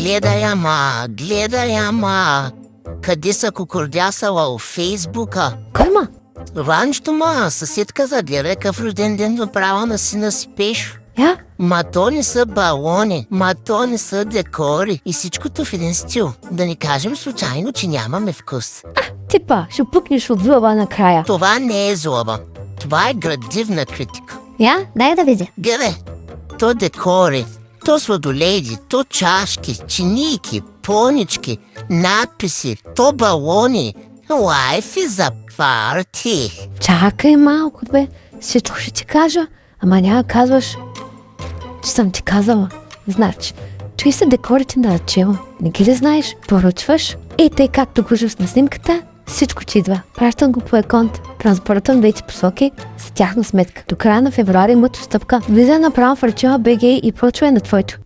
Гледай, ама. Къде са кукурдясала в Фейсбука? Кой ма? Ранчето, съседка загледа какъв рожден ден направа на сина си Пешо. Я? Ма то не са балони, ма то не са декори и всичкото в един стил. Да не кажем случайно, че нямаме вкус. Типа, ще пукнеш от злоба накрая. Това не е злоба. Това е градивна критика. Я? Дай да видя. Гледай, то декори, то сладоледи, то чашки, чинийки, понички, надписи, то балони. Life is a party. Чакай малко, бе. Всичко ще ти кажа, ама няма казваш, че съм ти казала. Значи, чуй са декорите на Ачела. Не ги ли знаеш? Поръчваш и тъй както гужаш на снимката, всичко ти идва. Пращам го по еконт, транспортвам двете посоки с тяхна сметка. До края на февруари имат отстъпка. Влизай направо в Ачела БГ и прочвай на твоето.